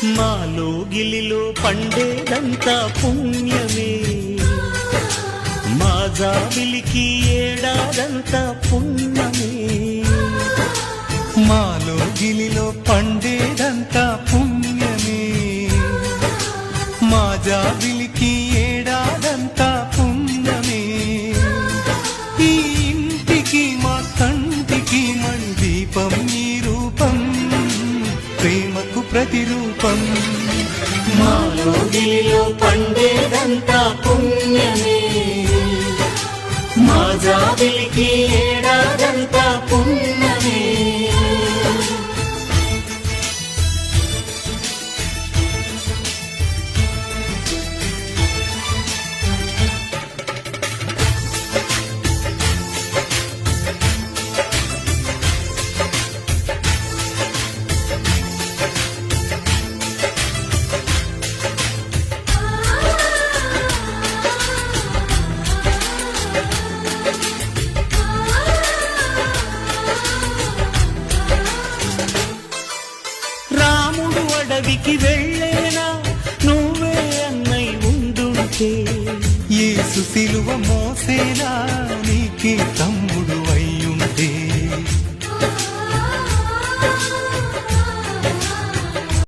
మాలో గిలిలో పండేదంతా పుణ్యమే, మా జాబిలికి ఏడాదంతా పుణ్యమే. మాలో గిలిలో పండేదంతా పుణ్యమే, మా జాబిలికి ఏడాదంతా పుణ్యమే. ఈ ఇంటికి మా కంటికి మణి దీపం ఈ రూపం, ప్రేమకు ప్రతిరూపం. మాలో గిలిలో పండేదంతా పుణ్యమే, మా జాబిలికి ఏడాదంతా పుణ్యమే. రాముడు అడవికి వెళ్ళేనా నువ్వే అన్నై ఉండుంటే, యేసు సిలువ మోసేలా నీకే తమ్ముడు